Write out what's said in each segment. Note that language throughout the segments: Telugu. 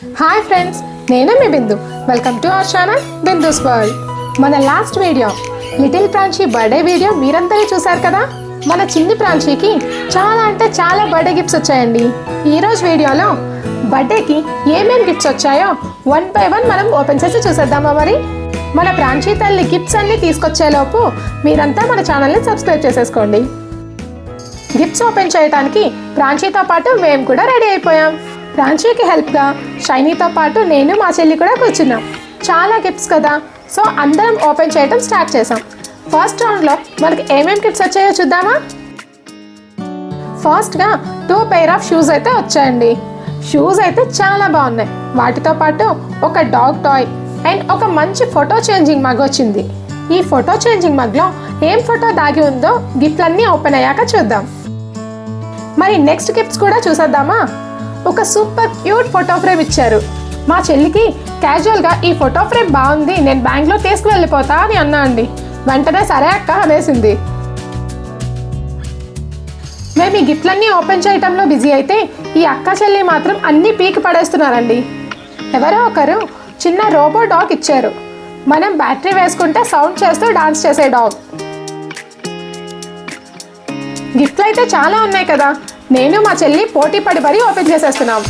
హాయ్ ఫ్రెండ్స్, నేను మీ Bindu. Welcome to our channel Bindu's world. మన last video little Pranchi birthday video మీరందరూ చూసారు కదా. మన చిన్ని ప్రాంచీకి చాలా అంటే చాలా బర్త్డే గిఫ్ట్స్ వచ్చాయండి. ఈరోజు వీడియోలో బర్త్డేకి ఏమేమి గిఫ్ట్స్ వచ్చాయో వన్ బై వన్ మనం ఓపెన్ చేసి చూసేద్దామా. మరి మన ప్రాంచీ తల్లి గిఫ్ట్స్ అన్ని తీసుకొచ్చేలోపు మీరంతా మన ఛానల్ని సబ్స్క్రైబ్ చేసేసుకోండి. గిఫ్ట్స్ ఓపెన్ చేయడానికి ప్రాంచీతో పాటు మేము కూడా రెడీ అయిపోయాం. ప్రాంచీకి హెల్ప్గా షైనీతో పాటు నేను మా చెల్లి కూడా కూర్చున్నాం. చాలా గిఫ్ట్స్ కదా, సో అందరం ఓపెన్ చేయడం స్టార్ట్ చేసాం. ఫస్ట్ రౌండ్లో మనకి ఏమేమి గిఫ్ట్స్ వచ్చాయో చూద్దామా. ఫస్ట్గా 2 పెయిర్ ఆఫ్ షూస్ అయితే వచ్చాయండి. షూస్ అయితే చాలా బాగున్నాయి. వాటితో పాటు ఒక డాగ్ టాయ్ అండ్ ఒక మంచి ఫోటో చేంజింగ్ మగ్ వచ్చింది. ఈ ఫోటో చేంజింగ్ మగ్లో ఏం ఫోటో దాగి ఉందో గిఫ్ట్లన్నీ ఓపెన్ అయ్యాక చూద్దాం. మరి నెక్స్ట్ గిఫ్ట్స్ కూడా చూసేద్దామా. ఒక సూపర్ క్యూట్ ఫోటో ఫ్రేమ్ ఇచ్చారు. మా చెల్లికి క్యాజువల్గా ఈ ఫోటో ఫ్రేమ్ బాగుంది, నేను బెంగళూరు తీసుకువెళ్ళిపోతా అని అన్నా అండి. వెంటనే సరే అక్క అనేసింది. మేము ఈ గిఫ్ట్లన్నీ ఓపెన్ చేయడంలో బిజీ అయితే ఈ అక్క చెల్లి మాత్రం అన్నీ పీకి పడేస్తున్నారండి. ఎవరో ఒకరు చిన్న రోబో డాగ్ ఇచ్చారు. మనం బ్యాటరీ వేసుకుంటే సౌండ్ చేస్తూ డాన్స్ చేసే డాగ్. గిఫ్ట్లు అయితే చాలా ఉన్నాయి కదా, నేను మా చెల్లి పోటీ పడి ఓపెన్ చేసేస్తున్నాం.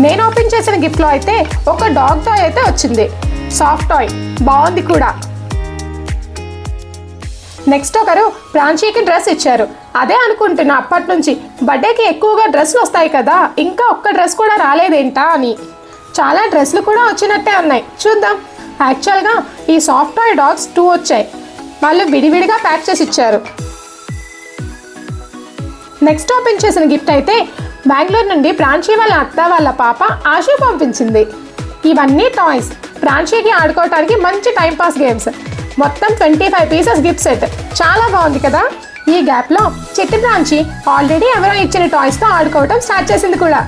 నేను ఓపెన్ చేసిన గిఫ్ట్లో అయితే ఒక డాగ్ టాయ్ అయితే వచ్చింది. సాఫ్ట్ టాయ్ బాగుంది కూడా. నెక్స్ట్ ఒకరు ప్రాంచీకి డ్రెస్ ఇచ్చారు. అదే అనుకుంటున్నా అప్పటి నుంచి బర్త్డేకి ఎక్కువగా డ్రెస్సులు వస్తాయి కదా, ఇంకా ఒక్క డ్రెస్ కూడా రాలేదేంటా అని. చాలా డ్రెస్సులు కూడా వచ్చినట్టే ఉన్నాయి, చూద్దాం. యాక్చువల్గా ఈ సాఫ్ట్ టాయ్ డాగ్స్ 2 వచ్చాయి. వాళ్ళు విడివిడిగా ప్యాక్ చేసి ఇచ్చారు. నెక్స్ట్ ఓపెన్ చేసిన గిఫ్ట్ అయితే బెంగళూరు నుండి ప్రాంచీ వాళ్ళ అత్త వాళ్ళ పాప ఆశు పంపించింది. ఇవన్నీ టాయ్స్, ప్రాంచీకి ఆడుకోవడానికి మంచి టైంపాస్ గేమ్స్. మొత్తం 25 పీసెస్ గిఫ్ట్ సెట్. చాలా బాగుంది కదా. ఈ గ్యాప్లో చిట్టి ప్రాంచీ ఆల్రెడీ ఎవరో ఇచ్చిన టాయ్స్తో ఆడుకోవటం స్టార్ట్ చేసింది కూడా.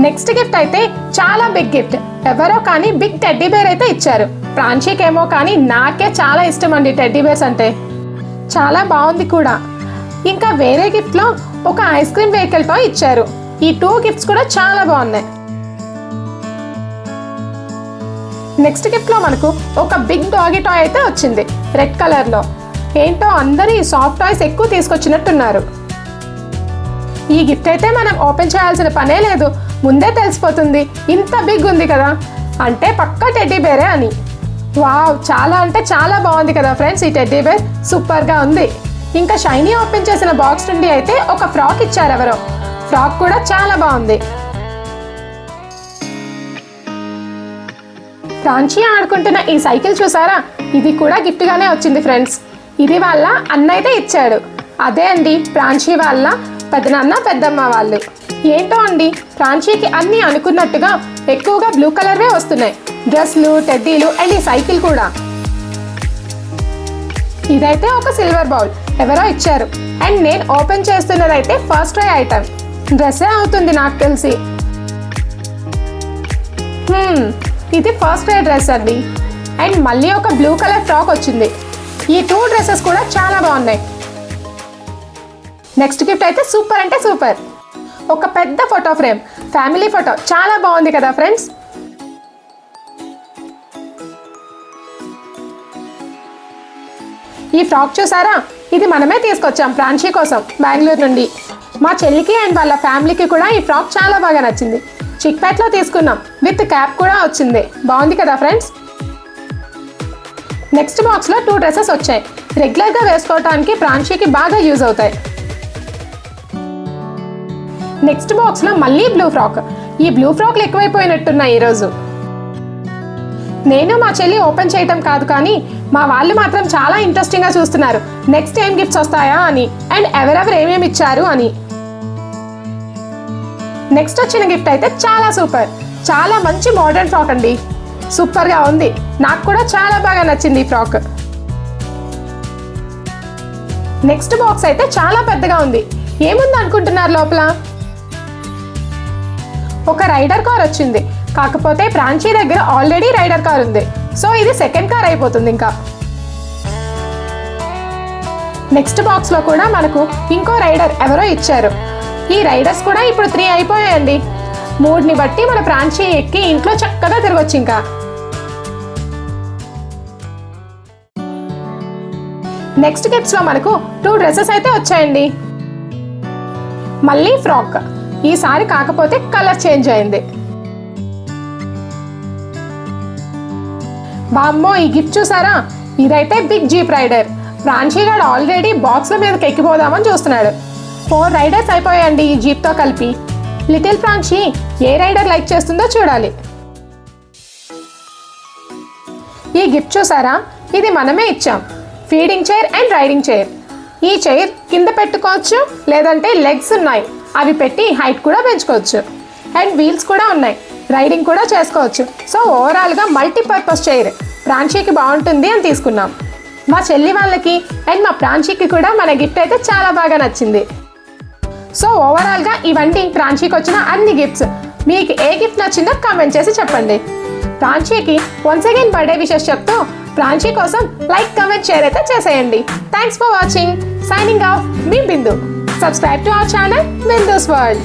నెక్స్ట్ గిఫ్ట్ అయితే చాలా బిగ్ గిఫ్ట్. ఎవరో కానీ బిగ్ టెడ్డీ బేర్ అయితే ఇచ్చారు. ప్రాంచీకేమో కానీ నాకే చాలా ఇష్టం అండి టెడ్డీ బేర్స్ అంటే. చాలా బాగుంది కూడా. ఇంకా వేరే గిఫ్ట్లో ఒక ఐస్ క్రీమ్ వెహికల్ టాయ్ ఇచ్చారు. ఈ 2 గిఫ్ట్స్ కూడా చాలా బాగున్నాయి. నెక్స్ట్ గిఫ్ట్లో మనకు ఒక బిగ్ డాగీ టాయ్ అయితే వచ్చింది రెడ్ కలర్లో. ఏంటో అందరూ ఈ సాఫ్ట్ టాయ్స్ ఎక్కువ తీసుకొచ్చినట్టున్నారు. ఈ గిఫ్ట్ అయితే మనం ఓపెన్ చేయాల్సిన పనే లేదు, ముందే తెలిసిపోతుంది. ఇంత బిగ్ ఉంది కదా అంటే పక్కా టెడ్డీ బేరే అని. వావ్, చాలా అంటే చాలా బాగుంది కదా ఫ్రెండ్స్. ఈ టెడ్డీ బేర్ సూపర్గా ఉంది. ఇంకా షైనీ ఓపెన్ చేసిన బాక్స్ నుండి అయితే ఒక ఫ్రాక్ ఇచ్చారు ఎవరో. ఫ్రాక్ కూడా చాలా బాగుంది. ప్రాంచీ ఆడుకుంటున్న ఈ సైకిల్ చూసారా, ఇది కూడా గిఫ్ట్గానే వచ్చింది ఫ్రెండ్స్. ఇది వాళ్ళ అన్న అయితే ఇచ్చాడు. అదే అండి ప్రాంచీ వాళ్ళ పెద్దనాన్న పెద్దమ్మ వాళ్ళు. ఏంటో అండి, ప్రాంచీకి అన్నీ అనుకున్నట్టుగా ఎక్కువగా బ్లూ కలర్వే వస్తున్నాయి. డ్రెస్లు, టెడ్డీలు అండ్ ఈ సైకిల్ కూడా. ఇదైతే ఒక సిల్వర్ బౌల్ ఎవరో ఇచ్చారు. అండ్ నేను ఓపెన్ చేస్తున్నదైతే ఫస్ట్ ట్రై ఐటమ్. డ్రెస్సే అవుతుంది నాకు తెలిసి. ఇది ఫస్ట్ ట్రై డ్రెస్ అండి. అండ్ మళ్ళీ ఒక బ్లూ కలర్ ఫ్రాక్ వచ్చింది. ఈ 2 డ్రెస్సెస్ కూడా చాలా బాగున్నాయి. నెక్స్ట్ గిఫ్ట్ అయితే సూపర్ అంటే సూపర్. ఒక పెద్ద ఫోటో ఫ్రేమ్, ఫ్యామిలీ ఫోటో. చాలా బాగుంది కదా ఫ్రెండ్స్. ఈ ఫ్రాక్ చూసారా, ఇది మనమే తీసుకొచ్చాం ప్రాంచీ కోసం బెంగళూరు నుండి. మా చెల్లికి అండ్ వాళ్ళ ఫ్యామిలీకి కూడా ఈ ఫ్రాక్ చాలా బాగా నచ్చింది. చిక్పేట్లో తీసుకున్నాం, విత్ క్యాప్ కూడా వచ్చింది. బాగుంది కదా ఫ్రెండ్స్. నెక్స్ట్ బాక్స్లో 2 డ్రెస్సెస్ వచ్చాయి. రెగ్యులర్గా వేసుకోవడానికి ప్రాంచీకి బాగా యూజ్ అవుతాయి. నెక్స్ట్ బాక్స్లో మళ్ళీ బ్లూ ఫ్రాక్. ఈ బ్లూ ఫ్రాక్లు ఎక్కువైపోయినట్టున్నాయి ఈరోజు. నేను మా చెల్లి ఓపెన్ చేయటం కాదు కానీ మా వాళ్ళు మాత్రం చాలా ఇంట్రెస్టింగ్గా చూస్తున్నారు నెక్స్ట్ ఏం గిఫ్ట్స్ వస్తాయా అని, అండ్ ఎవరెవరు ఏమేమి ఇచ్చారు అని. నెక్స్ట్ వచ్చిన గిఫ్ట్ అయితే చాలా సూపర్. చాలా మంచి మోడర్న్ ఫ్రాక్ అండి. సూపర్గా ఉంది. నాకు కూడా చాలా బాగా నచ్చింది ఈ ఫ్రాక్. నెక్స్ట్ బాక్స్ అయితే చాలా పెద్దగా ఉంది. ఏముంది అనుకుంటున్నారు లోపల? ఒక రైడర్ కార్ వచ్చింది. కాకపోతే ప్రాంచీ దగ్గర ఆల్రెడీ రైడర్ కార్ ఉంది, సో ఇది సెకండ్ కార్ అయిపోతుంది. ఇంకా నెక్స్ట్ బాక్స్లో కూడా మనకు ఇంకో రైడర్ ఎవరో ఇచ్చారు. ఈ రైడర్స్ కూడా ఇప్పుడు 3 అయిపోయాయండి. మూడ్ని బట్టి మన ప్రాంచీ ఎక్కి ఇంట్లో చక్కగా తిరగొచ్చు. ఇంకా నెక్స్ట్ గిఫ్ట్స్ లో మనకు 2 డ్రెస్సెస్ అయితే వచ్చాయండి. మళ్ళీ ఫ్రాక్, ఈసారి కాకపోతే కలర్ చేంజ్ అయింది. బామ్మో, ఈ గిఫ్ట్ చూసారా? ఇదైతే బిగ్ జీప్ రైడర్. ప్రాంచీ గారు ఆల్రెడీ బాక్స్ల మీదకి ఎక్కిపోదామని చూస్తున్నాడు. 4 రైడర్స్ అయిపోయాయండి ఈ జీప్తో కలిపి. లిటిల్ ప్రాంచీ ఏ రైడర్ లైక్ చేస్తుందో చూడాలి. ఈ గిఫ్ట్ చూసారా? ఇది మనమే ఇచ్చాం. Feeding chair and riding chair. ఈ చైర్ కింద పెట్టుకోవచ్చు, లేదంటే లెగ్స్ ఉన్నాయి, అవి పెట్టి హైట్ కూడా పెంచుకోవచ్చు. అండ్ వీల్స్ కూడా ఉన్నాయి, రైడింగ్ కూడా చేసుకోవచ్చు. సో ఓవరాల్గా మల్టీపర్పస్ చైర్ ప్రాంచీకి బాగుంటుంది అని తీసుకున్నాం. మా చెల్లి వాళ్ళకి అండ్ మా ప్రాంచీకి కూడా మన గిఫ్ట్ అయితే చాలా బాగా నచ్చింది. సో ఓవరాల్గా ఇవన్నీ ప్రాంచీకి వచ్చిన అన్ని గిఫ్ట్స్. మీకు ఏ గిఫ్ట్ నచ్చిందో కామెంట్ చేసి చెప్పండి. ప్రాంచీకి వన్స్ అగైన్ బర్త్డే విషెస్ చెప్తూ ప్రాంచీ కోసం లైక్, కామెంట్, షేర్ అయితే చేసేయండి. Thanks for watching. Signing off, me Bindu. Subscribe to our channel Bindu's world.